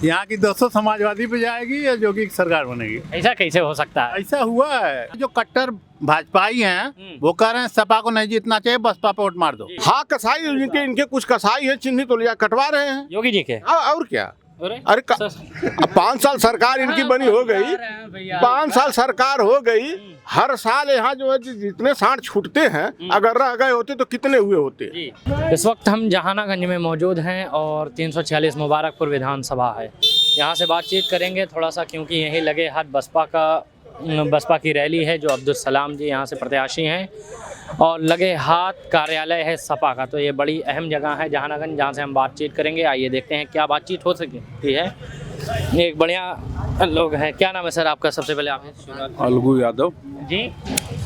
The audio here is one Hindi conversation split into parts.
यहाँ की 200 समाजवादी पे जाएगी या योगी की सरकार बनेगी? ऐसा कैसे हो सकता है? ऐसा हुआ है, जो कट्टर भाजपाई हैं वो कह रहे हैं सपा को नहीं जीतना चाहिए, बसपा पे वोट मार दो। हाँ, कसाई इनके कुछ कसाई है, चिन्हित तो लिया कटवा रहे हैं। योगी जी के और क्या? अरे 5 साल सरकार इनकी बनी हो गई, 5 साल सरकार हो गई, हर साल यहाँ जो है जितने सांड छूटते हैं अगर रह गए होते तो कितने हुए होते। इस वक्त हम जहानागंज में मौजूद हैं और 346 मुबारकपुर विधानसभा है। यहाँ से बातचीत करेंगे थोड़ा सा, क्योंकि यहीं लगे हाथ बसपा की रैली है, जो अब्दुल सलाम जी यहाँ से प्रत्याशी हैं, और लगे हाथ कार्यालय है सपा का। तो ये बड़ी अहम जगह है जहानागंज, जहाँ से हम बातचीत करेंगे। आइए देखते हैं क्या बातचीत हो सकती है। एक बढ़िया लोग हैं। क्या नाम है सर आपका? सबसे पहले आप अलगू यादव जी।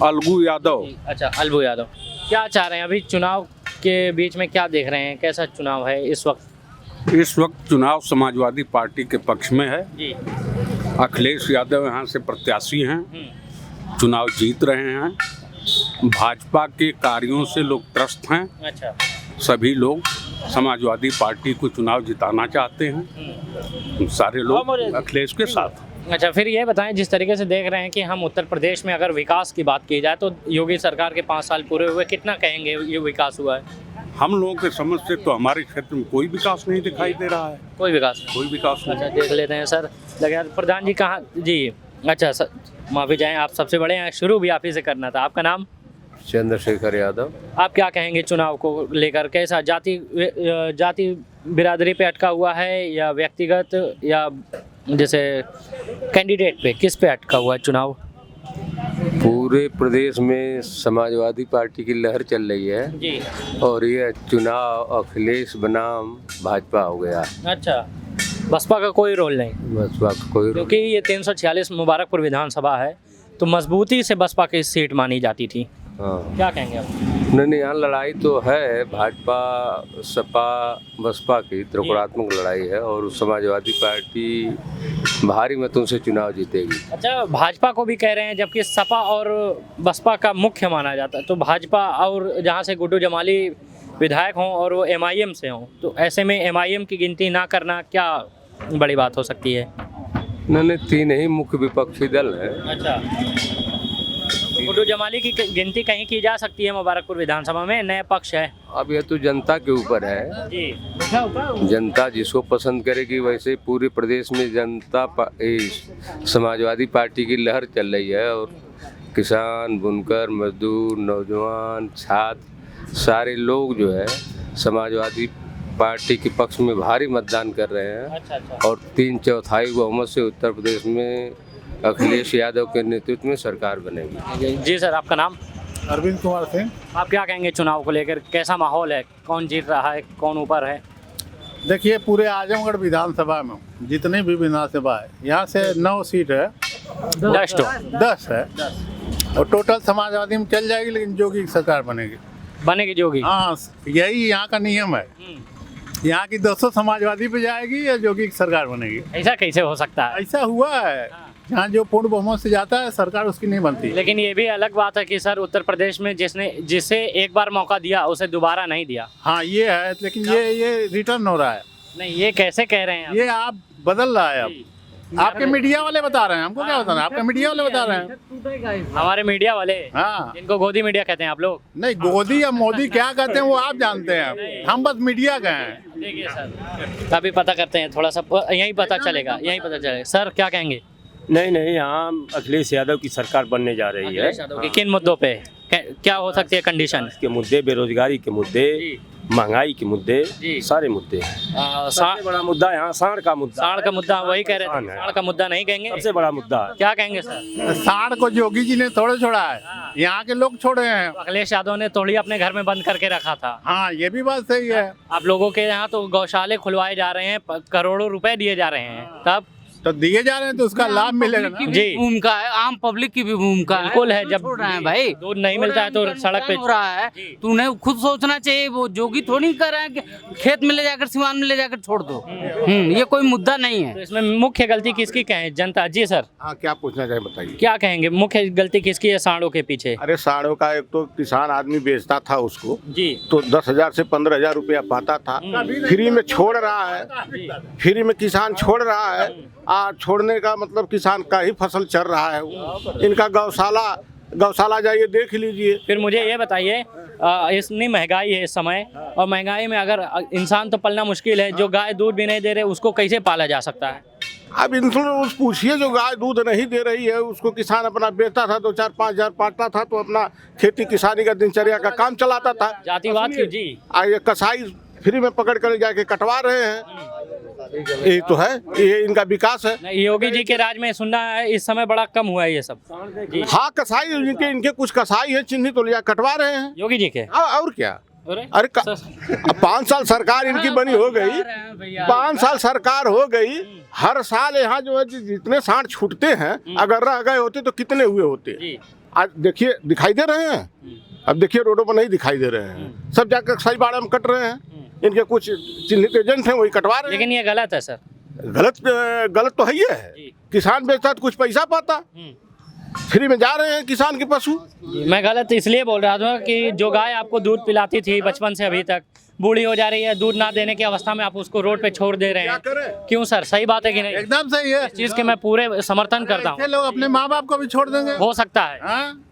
अलगू यादव। अच्छा, अलगू यादव। क्या चाह रहे हैं अभी चुनाव के बीच में, क्या देख रहे हैं, कैसा चुनाव है इस वक्त? इस वक्त चुनाव समाजवादी पार्टी के पक्ष में है जी। अखिलेश यादव यहाँ से प्रत्याशी हैं, चुनाव जीत रहे हैं। भाजपा के कार्यों से लोग त्रस्त हैं। अच्छा। सभी लोग समाजवादी पार्टी को चुनाव जिताना चाहते हैं, सारे लोग अखिलेश के साथ। अच्छा, फिर ये बताएं, जिस तरीके से देख रहे हैं कि हम उत्तर प्रदेश में अगर विकास की बात की जाए तो योगी सरकार के 5 साल पूरे हुए, कितना कहेंगे ये विकास हुआ है? हम लोगों के समझ से तो हमारे क्षेत्र में कोई विकास नहीं दिखाई दे रहा है। कोई विकास नहीं। कोई विकास नहीं। अच्छा, देख लेते हैं सर। लगे प्रधान जी कहाँ जी? अच्छा सर, माफ़ी चाहें, आप सबसे बड़े हैं, शुरू भी आप ही से करना था। आपका नाम? चंद्रशेखर यादव। आप क्या कहेंगे चुनाव को लेकर? कैसा जाति बिरादरी पे अटका हुआ है या व्यक्तिगत, या जैसे कैंडिडेट पे, किस पे अटका हुआ है चुनाव? पूरे प्रदेश में समाजवादी पार्टी की लहर चल रही है जी, और ये चुनाव अखिलेश बनाम भाजपा हो गया। अच्छा, बसपा का कोई रोल नहीं? बसपा का कोई रोल। क्योंकि ये 346 मुबारकपुर विधानसभा है तो मजबूती से बसपा की सीट मानी जाती थी। हाँ, क्या कहेंगे आप? नहीं, यहाँ लड़ाई तो है, भाजपा सपा बसपा की त्रिकोणात्मक लड़ाई है और समाजवादी पार्टी भारी मतों से चुनाव जीतेगी। अच्छा, भाजपा को भी कह रहे हैं, जबकि सपा और बसपा का मुख्य माना जाता है। तो भाजपा, और जहाँ से गुड्डू जमाली विधायक हों और वो MIM से हों, तो ऐसे में MIM की गिनती ना करना क्या बड़ी बात हो सकती है? नहीं, 3 ही मुख्य विपक्षी दल हैं। अच्छा, गुड्डू जमाली की गिनती कहीं की जा सकती है मुबारकपुर विधानसभा में? नए पक्ष है। अब यह तो जनता के ऊपर है जी। जनता जिसको पसंद करेगी, वैसे पूरे प्रदेश में समाजवादी पार्टी की लहर चल रही है और किसान, बुनकर, मजदूर, नौजवान, छात्र, सारे लोग जो है समाजवादी पार्टी के पक्ष में भारी मतदान कर रहे हैं। अच्छा। और 3/4 बहुमत से उत्तर प्रदेश में अखिलेश यादव के नेतृत्व में सरकार बनेगी। जी सर, आपका नाम? अरविंद कुमार सिंह। आप क्या कहेंगे चुनाव को लेकर, कैसा माहौल है, कौन जीत रहा है, कौन ऊपर है? देखिए, पूरे आजमगढ़ विधानसभा में जितने भी विधानसभा है, यहाँ से 9 सीट है, 10 है, और टोटल समाजवादी में चल जाएगी, लेकिन योगी की सरकार बनेगी योगी। हाँ, यही यहाँ का नियम है। यहाँ की 200 समाजवादी पे जाएगी या योगी की सरकार बनेगी? ऐसा कैसे हो सकता है? ऐसा हुआ है, जहाँ जो पूर्ण बहुमत से जाता है सरकार उसकी नहीं बनती। लेकिन ये भी अलग बात है कि सर उत्तर प्रदेश में जिसे एक बार मौका दिया उसे दोबारा नहीं दिया। हाँ, ये है, लेकिन ये रिटर्न हो रहा है। नहीं, ये कैसे कह रहे हैं आप? ये आप बदल रहा है अब। आपके मीडिया वाले बता रहे हैं, हमको क्या बताना? आपके मीडिया वाले बता रहे हैं। हमारे मीडिया वाले, हाँ, जिनको गोदी मीडिया कहते हैं आप लोग। नहीं, गोदी या मोदी क्या कहते हैं वो आप जानते हैं, हम बस मीडिया का हैं। देखिए सर, अभी पता करते हैं, थोड़ा सा यहीं पता चलेगा। सर क्या कहेंगे? नहीं, यहाँ अखिलेश यादव की सरकार बनने जा रही है। किन मुद्दों पे क्या हो सकती है कंडीशन? के मुद्दे, बेरोजगारी के मुद्दे, महंगाई के मुद्दे, सारे मुद्दे। सबसे बड़ा मुद्दा यहाँ सांड का मुद्दा। वही कह रहे थे, सांड का मुद्दा नहीं कहेंगे? सबसे बड़ा मुद्दा है। क्या कहेंगे सर? सांड को योगी जी ने थोड़े छोड़ा है, यहाँ के लोग छोड़े हैं। अखिलेश यादव ने थोड़ी अपने घर में बंद करके रखा था। हाँ, ये भी बात सही है। आप लोगों के यहाँ तो गौशाले खुलवाए जा रहे हैं, करोड़ों रुपए दिए जा रहे हैं, तब तो दिए जा रहे हैं तो उसका लाभ मिलेगा ना। जी भूमिका है, आम पब्लिक की भी भूमिका है। बिल्कुल है, जब छोड़ रहे हैं भाई, दूध नहीं मिलता है तो सड़क पे हो रहा है। तूने खुद सोचना चाहिए, वो जोगी थोड़ी कर रहा है कि खेत में ले जाकर सिवान में ले जाकर छोड़ दो। ये कोई मुद्दा नहीं है। तो इसमें मुख्य गलती किसकी कहें जनता? जी सर, हाँ, क्या पूछना चाहिए बताइए। क्या कहेंगे मुख्य गलती किसकी है सांडों के पीछे? अरे साड़ों का एक तो किसान आदमी बेचता था उसको, जी तो 10,000 से 15,000 रुपया पाता था, फ्री में छोड़ रहा है, फ्री में किसान छोड़ रहा है। छोड़ने का मतलब किसान का ही फसल चल रहा है वो। इनका गौशाला जाइए देख लीजिए। फिर मुझे ये बताइए, इतनी महंगाई है इस समय, और महंगाई में अगर इंसान तो पलना मुश्किल है, जो गाय दूध भी नहीं दे रहे उसको कैसे पाला जा सकता है? अब इनसे पूछिए, जो गाय दूध नहीं दे रही है उसको किसान अपना बेचता था, 2-4-5 हजार पाता था तो अपना खेती किसानी का दिनचर्या का काम चलाता था। जातिवाद क्यों जी? ये कसाई फ्री में पकड़ कर जाके कटवा रहे हैं। यही तो है, ये इनका विकास है। नहीं, योगी जी के राज में सुनना है इस समय बड़ा कम हुआ है ये सब। हाँ, कसाई इनके कुछ कसाई है चिन्हित, तो लिया कटवा रहे हैं योगी जी के। और क्या। अरे 5 साल सरकार इनकी बनी हो गई, 5 साल सरकार हो गई। हर साल यहाँ जो है जितने सांड छूटते हैं, अगर रह गए होते तो कितने हुए होते। आज देखिए दिखाई दे रहे हैं, अब देखिए रोडों पर नहीं दिखाई दे रहे हैं, सब जाकर कसाई बाड़े में कट रहे हैं। इनके कुछ चिन्हित एजेंट हैं वही कटवा रहे हैं। लेकिन ये गलत है सर। गलत तो है ही है। किसान बेचता तो कुछ पैसा पाता, फ्री में जा रहे हैं किसान के पशु। मैं गलत इसलिए बोल रहा था कि जो गाय आपको दूध पिलाती थी बचपन से अभी तक, बूढ़ी हो जा रही है, दूध ना देने की अवस्था में आप उसको रोड पे छोड़ दे रहे हैं। क्यों सर, सही बात है कि नहीं? एकदम सही है। इस चीज के मैं पूरे समर्थन करता हूँ। लोग अपने माँ बाप को भी छोड़ देंगे, हो सकता है। हाँ?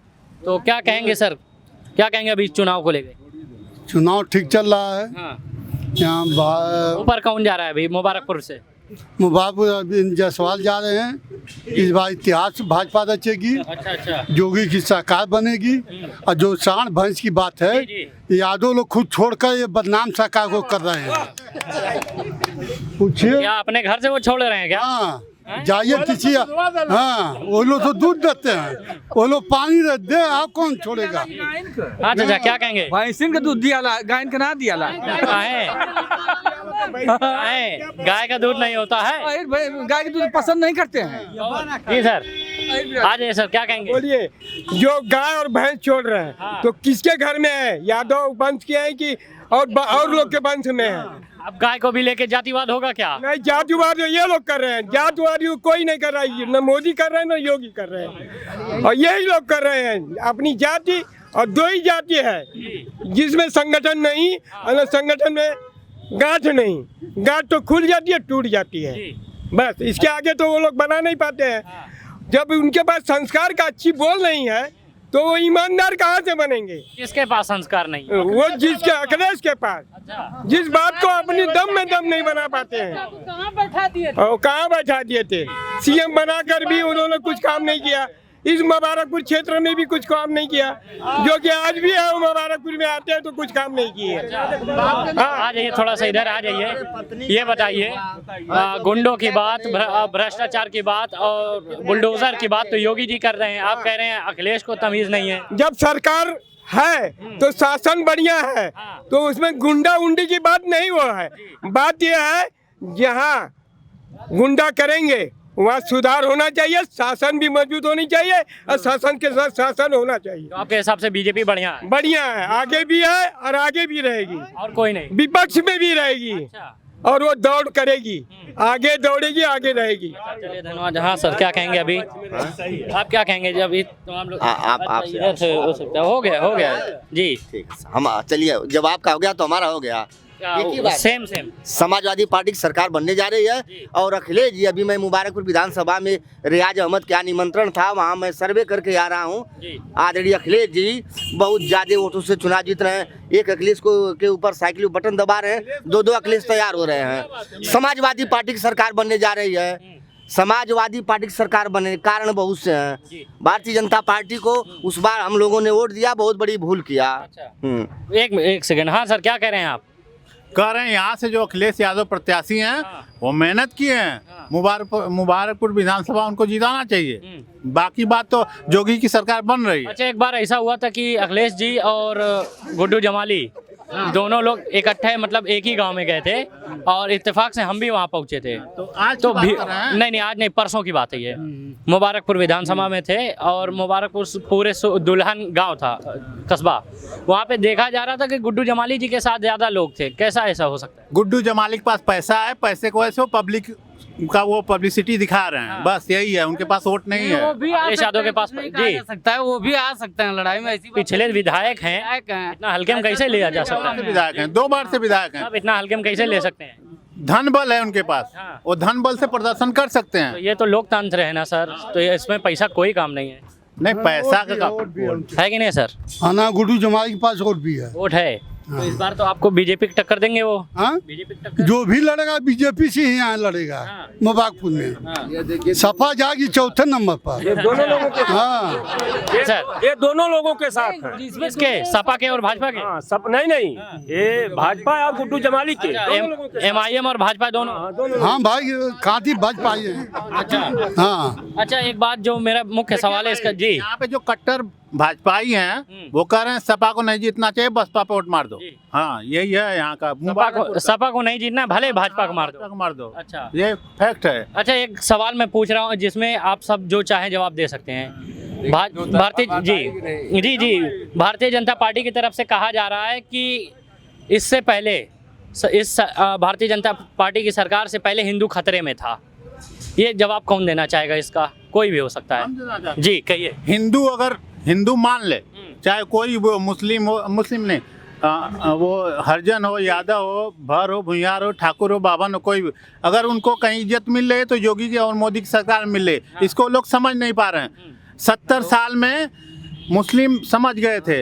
तो क्या कहेंगे सर, क्या कहेंगे अभी चुनाव को लेकर? चुनाव ठीक चल रहा है। हाँ। यहाँ ऊपर कौन जा रहा है अभी मुबारकपुर से? मुबारकपुर जायसवाल जा रहे हैं। इस बार इतिहास भाजपा रचेगी। अच्छा। जोगी की सरकार बनेगी। और जो सांड भैंस की बात है, यादव लोग खुद छोड़कर ये बदनाम सरकार को कर रहे हैं। पूछिए, क्या अपने घर से वो छोड़ रहे हैं क्या? हाँ, जाइए किसी, हाँ, वो लोग तो दूध देते हैं, वो लोग पानी दे, आप कौन छोड़ेगा? अच्छा, क्या कहेंगे? भैंसिन का दूध दिया, गाय का ना दिया। गाय का दूध नहीं होता है, गाय का दूध पसंद नहीं करते हैं। जी सर, आज सर क्या कहेंगे? बोलिए, जो गाय और भैंस छोड़ रहे हैं, हाँ। तो किसके घर में है? यादव वंश के है कि और लोग के वंश में है? अब गाय को भी लेके जातिवाद होगा क्या? नहीं, जातिवाद ये लोग कर रहे हैं, जातिवाद कोई नहीं कर रहा है। न मोदी कर रहे हैं, न योगी कर रहे हैं, और यही लोग कर रहे हैं। अपनी जाति, और 2 ही जाति है जिसमें संगठन नहीं, और संगठन में गांठ नहीं। गांठ तो खुल जाती है, टूट जाती है, बस। इसके आगे तो वो लोग बना नहीं पाते हैं। जब उनके पास संस्कार का अच्छी बोल नहीं है, तो वो ईमानदार कहाँ से बनेंगे? किसके पास संस्कार नहीं? वो जिसके अखिलेश के पास, जिस बात को अपनी दम में दम नहीं बना पाते हैं। कहाँ बैठा दिए? और कहाँ बैठा दिए थे? सीएम बनाकर भी उन्होंने कुछ काम नहीं किया। इस मुबारकपुर क्षेत्र में भी कुछ काम नहीं किया, जो कि आज भी है मुबारकपुर में आते हैं तो कुछ काम नहीं किए। आ जाइए, थोड़ा सा इधर आ जाइए। ये बताइए, गुंडों की बात, भ्रष्टाचार की बात और बुलडोजर की बात तो योगी जी कर रहे हैं, आप कह रहे हैं अखिलेश को तमीज नहीं है। जब सरकार है तो शासन बढ़िया है, तो उसमें गुंडा उंडी की बात नहीं हुआ है। बात यह है, जहाँ गुंडा करेंगे वहाँ सुधार होना चाहिए, शासन भी मजबूत होनी चाहिए, और शासन के साथ शासन होना चाहिए। तो आपके हिसाब से बीजेपी बढ़िया है? बढ़िया है, आगे भी है और आगे भी रहेगी, और कोई नहीं? विपक्ष में भी रहेगी। अच्छा। और वो दौड़ करेगी, आगे दौड़ेगी, आगे रहेगी। चलिए, धन्यवाद। हाँ सर, क्या कहेंगे अभी? आप क्या कहेंगे? जब तमाम लोग इधर से हो सकता है, हो गया जी। ठीक, हम चलिए, जब आपका हो गया तो हमारा हो गया। सेम समाजवादी पार्टी की सरकार बनने जा रही है, और अखिलेश जी, अभी मैं मुबारकपुर विधानसभा में रियाज अहमद का निमंत्रण था, वहाँ मैं सर्वे करके आ रहा हूँ। आदरणीय अखिलेश जी बहुत ज्यादा वोटों से चुनाव जीत रहे हैं। एक अखिलेश को के ऊपर साइकिल बटन दबा रहे हैं, 2 अखिलेश तैयार हो रहे हैं। समाजवादी पार्टी की सरकार बनने जा रही है। समाजवादी पार्टी की सरकार बनने के कारण बहुत से हैं। भारतीय जनता पार्टी को उस बार हम लोगों ने वोट दिया, बहुत बड़ी भूल किया। एक सेकंड। हाँ सर, क्या कह रहे हैं आप? कह रहे हैं यहाँ से जो अखिलेश यादव प्रत्याशी हैं, वो मेहनत किए हैं। मुबारकपुर विधानसभा उनको जिताना चाहिए। बाकी बात तो जोगी की सरकार बन रही है। अच्छा, एक बार ऐसा हुआ था कि अखिलेश जी और गुड्डू जमाली दोनों लोग इकट्ठे मतलब एक ही गांव में गए थे और इत्तेफाक से हम भी वहां पहुंचे थे। तो आज की बात कर रहे हैं? नहीं आज नहीं, परसों की बात है ये। मुबारकपुर विधानसभा में थे और मुबारकपुर पूरे दुल्हन गांव था, कस्बा, वहां पे देखा जा रहा था कि गुड्डू जमाली जी के साथ ज्यादा लोग थे। कैसा ऐसा हो सकता है? गुड्डू जमाली के पास पैसा है, पैसे को ऐसे पब्लिक का वो पब्लिसिटी दिखा रहे हैं, बस यही है। उनके पास वोट नहीं है। वो भी आ अखिलेश यादव के पास नहीं जी कहा जा सकता है, वो भी आ सकते हैं लड़ाई में। ऐसी बात पिछले विधायक हैं, इतना हल्के में कैसे लिया जा सकता है? विधायक हैं, 2 बार से विधायक हैं। अब इतना हल्के में कैसे ले सकते हैं? धन बल है उनके पास, हाँ। वो धन बल से प्रदर्शन कर सकते तो हैं। ये तो लोकतंत्र है ना सर, तो इसमें पैसा कोई काम नहीं है, नहीं पैसा का है कि नहीं सर? हाँ ना, गुड्डू जमाली के पास वोट भी है। वोट है तो इस बार तो आपको बीजेपी की टक्कर देंगे वो। हाँ, बीजेपी की टक्कर। जो भी लड़ेगा बीजेपी से ही यहाँ लड़ेगा। हाँ। मुबारकपुर में सपा जाएगी 4थे नंबर पर। दोनों लोगों के हाँ सर ये दोनों लोगों के साथ है। किसके? सपा के और भाजपा के? हाँ, सब नहीं ये भाजपा और गुड्डू जमाली के MIM और भाजपा दोनों। हाँ भाई, कांति बच पाई है। अच्छा हाँ, अच्छा, एक बात जो मेरा मुख्य सवाल है इसका जी, यहाँ पे जो कट्टर भाजपाई हैं वो कह रहे हैं सपा को नहीं जीतना चाहिए, बसपा पे वोट मार दो। हाँ यही है यहाँ का। सपा को नहीं जीतना, भले भाजपा को मार दो। मार दो। अच्छा, ये फैक्ट है। अच्छा एक सवाल मैं पूछ रहा हूँ जिसमें आप सब जो चाहे जवाब दे सकते हैं। भारतीय जी भारतीय जनता पार्टी की तरफ से कहा जा रहा है कि इससे पहले इस भारतीय जनता पार्टी की सरकार से पहले हिंदू खतरे में था। ये जवाब कौन देना चाहेगा इसका? कोई भी हो सकता है जी, कहिए। हिंदू अगर हिंदू मान ले, चाहे कोई वो मुस्लिम हो, मुस्लिम नहीं, वो हरिजन हो, यादव हो, भर हो, भुइयार हो, ठाकुर हो, बावन हो, कोई भी, अगर उनको कहीं इज्जत मिल रही है तो योगी की और मोदी की सरकार मिल रही है। इसको लोग समझ नहीं पा रहे हैं। 70 साल में मुस्लिम समझ गए थे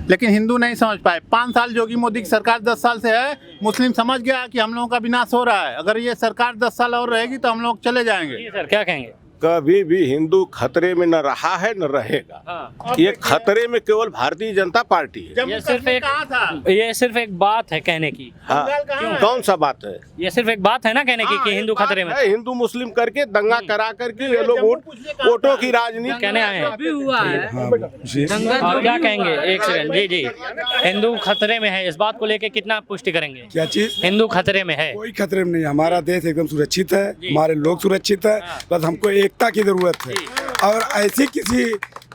लेकिन हिंदू नहीं समझ पाए। 5 साल योगी मोदी की सरकार 10 साल से है, मुस्लिम समझ गया कि हम लोगों का विनाश हो रहा है। अगर ये सरकार 10 साल और रहेगी तो हम लोग चले जाएंगे। सर क्या कहेंगे? कभी भी हिंदू खतरे में न रहा है न रहेगा। हाँ। ये खतरे में केवल भारतीय जनता पार्टी है। ये सिर्फ एक बात है कहने की। हाँ, कौन सा बात है? ये सिर्फ एक बात है ना कहने की कि हिंदू खतरे में। हिंदू मुस्लिम करके दंगा करा करके ये लोग वोटों की राजनीति कहने आए हैं। भी हुआ है। और क्या कहेंगे? एक सेकंड जी, हिंदू खतरे में है, इस बात को लेके कितना पुष्टि करेंगे? क्या चीज? हिंदू खतरे में है? कोई खतरे में नहीं, हमारा देश एकदम सुरक्षित है, हमारे लोग सुरक्षित है। बस हमको एकता की जरूरत है और ऐसी किसी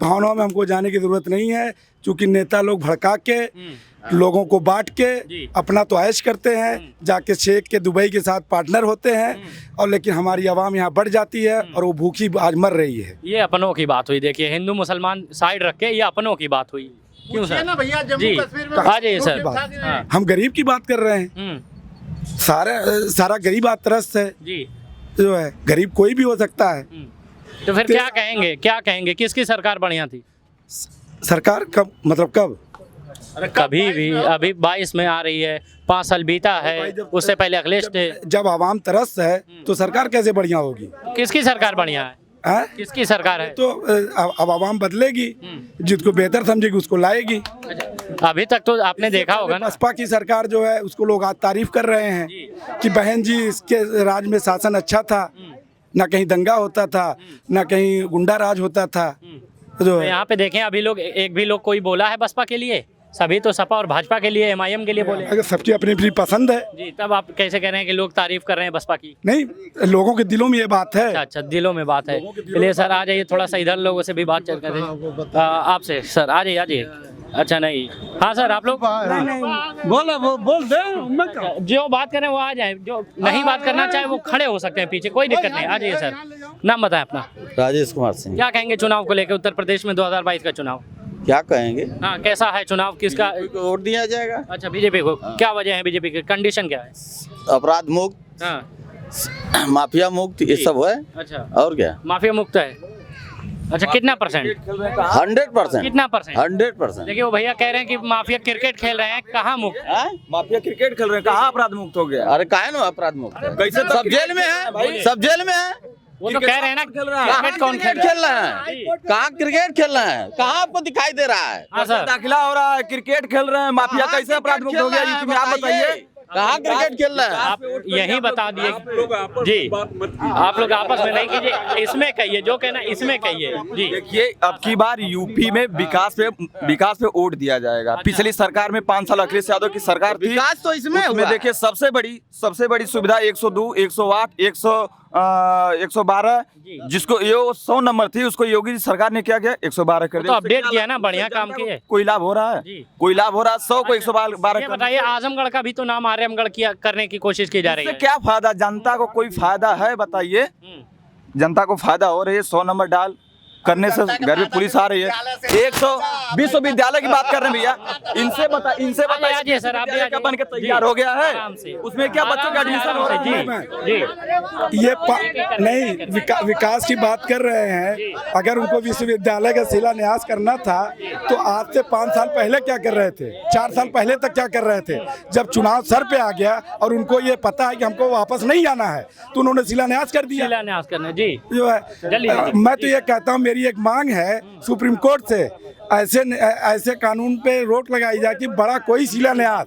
भावनाओं में हमको जाने की जरूरत नहीं है, क्योंकि नेता लोग भड़का के लोगों को बांट के अपना तो ऐश करते हैं, जाके शेख के दुबई के साथ पार्टनर होते हैं, और लेकिन हमारी आवाम यहाँ बढ़ जाती है और वो भूखी आज मर रही है। ये अपनों की बात हुई। देखिए हिंदू मुसलमान साइड रख के ये अपनों की बात हुई। क्यों सर? ना भैया, जम्मू कश्मीर में आ जाइए सर। हाँ। हम गरीब की बात कर रहे हैं, सारा गरीब आज त्रस्त है जी, जो है। गरीब कोई भी हो सकता है। तो फिर क्या कहेंगे? क्या कहेंगे? किसकी सरकार बढ़िया थी? सरकार कब, मतलब कब? कभी भी। अभी 22 में आ रही है, 5 साल बीता है, उससे पहले अखिलेश थे। जब आवाम तरस है तो सरकार कैसे बढ़िया होगी? किसकी सरकार बढ़िया है? किसकी सरकार है? तो अब आवाम बदलेगी, जिसको बेहतर समझेगी उसको लाएगी। अभी तक तो आपने देखा होगा ना, बसपा की सरकार जो है उसको लोग आज तारीफ कर रहे हैं कि बहन जी इसके राज में शासन अच्छा था, ना कहीं दंगा होता था, ना कहीं गुंडा राज होता था। जो है यहाँ पे देखें, अभी लोग एक भी लोग कोई बोला है बसपा के लिए? सभी तो सपा और भाजपा के लिए, MIM के लिए बोले। अगर सबकी अपनी अपनी पसंद है जी, तब आप कैसे कह रहे हैं कि लोग तारीफ कर रहे हैं बसपा की? नहीं, लोगों के दिलों में ये बात है। अच्छा, दिलों में बात है। चलिए सर आ जाइए, थोड़ा सा इधर लोगों से भी बात चल कर आपसे। सर आ जाइए। अच्छा नहीं, हाँ सर आप लोग बोल दे, जो बात करें वो आ जाए, जो नहीं बात करना चाहे वो खड़े हो सकते हैं पीछे, कोई दिक्कत नहीं। आ जाइए सर, नाम बताएं अपना। राजेश कुमार सिंह। क्या कहेंगे चुनाव को लेकर? उत्तर प्रदेश में 2022 का चुनाव क्या कहेंगे? हाँ, कैसा है चुनाव? किसका वोट दिया जाएगा? अच्छा, बीजेपी को। क्या वजह है बीजेपी की? कंडीशन क्या है? अपराध मुक्त, हाँ, माफिया मुक्त, ये सब है। अच्छा, और क्या? माफिया मुक्त है। अच्छा, कितना परसेंट? 100%। कितना परसेंट? 100%। देखिए वो भैया कह रहे हैं कि माफिया क्रिकेट खेल रहे हैं, कहाँ मुक्त? माफिया क्रिकेट खेल रहे हैं, कहाँ अपराध मुक्त हो गया? अरे काहे ना अपराध मुक्त? कैसे? सब जेल में है, सब जेल में है। वो तो कह रहे हैं ना क्रिकेट कौन खेल रहा है? कहाँ क्रिकेट खेल रहा है? कहाँ आपको दिखाई दे रहा है? हाँ सर, दाखिला हो रहा है, क्रिकेट खेल रहे हैं, माफिया कैसे अपराध मुक्त हो गया? आप बताइए। कहाँ क्रिकेट खेल रहा है? आप यही बता दिए जी, आप लोग आपस में नहीं कीजिए, इसमें कहिए जो कहना इसमें कहिए जी। देखिए अब की बार यूपी में विकास पे वोट दिया जाएगा। पिछली सरकार में 5 साल अखिलेश यादव की सरकार थी, विकास तो इसमें हुआ। देखिए सबसे बड़ी सुविधा 102, 108, 112 जिसको ये 100 नंबर थी उसको योगी जी सरकार ने क्या किया 112 कर दिया। तो अपडेट किया ना, बढ़िया काम किए। कोई लाभ हो रहा है? कोई लाभ हो रहा है? 100 को 112 ये बताइए, आजमगढ़ का भी तो नाम आर्यमगढ़ किया करने की कोशिश की जा रही है। क्या फायदा? जनता को कोई फायदा है बताइए? जनता को फायदा हो रही है 100 नंबर डाल करने से? घर में पुलिस आ रही है। 100 विश्वविद्यालय की बात कर रहे हैं भैया, इनसे बताइए सर, आप क्या बन के तैयार हो गया है? उसमें क्या बच्चों का एडमिशन हो रहा है? जी ये नहीं विकास की बात कर रहे हैं। अगर उनको विश्वविद्यालय का शिलान्यास करना था तो आज से 5 साल पहले क्या कर रहे थे, 4 साल पहले तक क्या कर रहे थे? जब चुनाव सर पे आ गया और उनको ये पता है कि हमको वापस नहीं आना है तो उन्होंने शिलान्यास कर दिया। शिलान्यास करने जी जो है मैं तो ये कहता हूँ, मेरी एक मांग है सुप्रीम कोर्ट से, ऐसे कानून पे रोक लगाई जाए कि बड़ा कोई शिलान्यास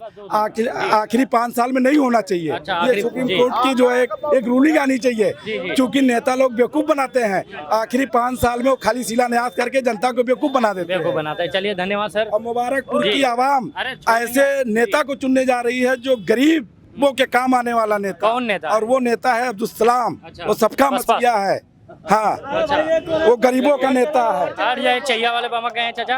आखिरी 5 साल में नहीं होना चाहिए। ये सुप्रीम कोर्ट की जो है एक रूलिंग आनी चाहिए, क्योंकि नेता लोग बेवकूफ बनाते हैं। आखिरी 5 साल में वो खाली शिलान्यास करके जनता को बेवकूफ बना देते हैं। चलिए धन्यवाद सर। और मुबारकपुर की आवाम ऐसे नेता को चुनने जा रही है जो गरीबों के काम आने वाला नेता। कौन नेता? और वो नेता है अब्दुल सलाम। वो सबका मसीहा है। हाँ, वो गरीबों का नेता है। चाहिए वाले बाबा कहे चाचा,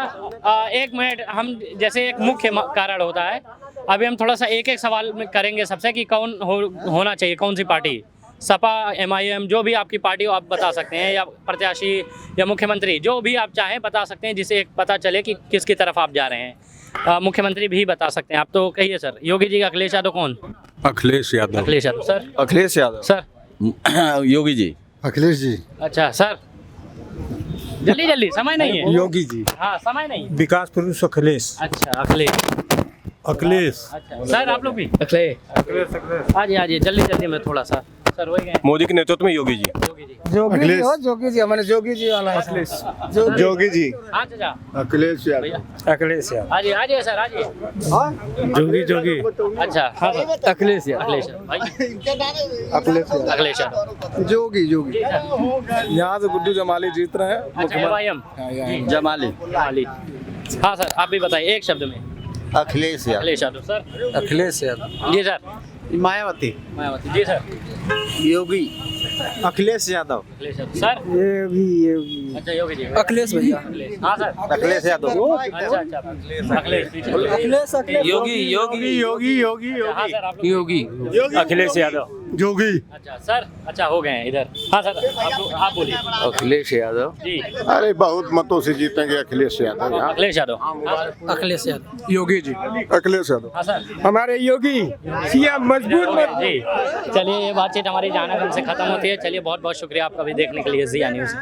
1 मिनट, हम जैसे एक मुख्य कारण होता है, अभी हम थोड़ा सा एक सवाल में करेंगे सबसे कि कौन होना चाहिए, कौन सी पार्टी, सपा, MIM, जो भी आपकी पार्टी हो आप बता सकते हैं, या प्रत्याशी या मुख्यमंत्री, जो भी आप चाहें बता सकते हैं, जिससे एक पता चले कि किसकी तरफ आप जा रहे हैं। मुख्यमंत्री भी बता सकते हैं आप, तो कहिए सर। योगी जी, अखिलेश यादव कौन? अखिलेश यादव। अखिलेश यादव सर। अखिलेश यादव सर। योगी जी। अखिलेश जी। अच्छा सर, जल्दी समय नहीं है। योगी जी। हाँ, समय नहीं। विकास पुरुष अखिलेश। अच्छा अखिलेश। अच्छा सर, आप लोग भी? अखिलेश। आइए जल्दी में थोड़ा सा सर, वही गए। मोदी के नेतृत्व में योगी जी। जोगी जी हमारे जोगी जी वाला अखिलेश। जोगी जी। हाँ चाचा। अखिलेश यादव। आइए सर, आइए। जोगी। अच्छा हाँ सर। अखिलेश यादव। जोगी। यहाँ से गुड्डू जमाली जीत रहे हैं। जमाली। हाँ सर, आप भी बताइए एक शब्द में। Akhilesh Yadav sir. Akhilesh Yadav ji sir. Mayawati ji sir. योगी। अखिलेश यादव सर। ये भी अच्छा योगी जी। अखिलेश भैया। हाँ सर। अखिलेश यादव। अच्छा अखिलेश। योगी। अखिलेश यादव। जोगी। अच्छा सर, अच्छा हो गए हैं इधर। हाँ सर, आप बोलिए। अखिलेश यादव जी। अरे बहुत मतों से जीतेंगे अखिलेश यादव। अखिलेश यादव। अखिलेश यादव। योगी जी। अखिलेश यादव। हाँ सर। हमारे योगी सीएम मजबूत जी। चलिए, ये बातचीत हमारी जहानागंज से खत्म होती है। चलिए, बहुत बहुत शुक्रिया आपका भी देखने के लिए ज़िया न्यूज़।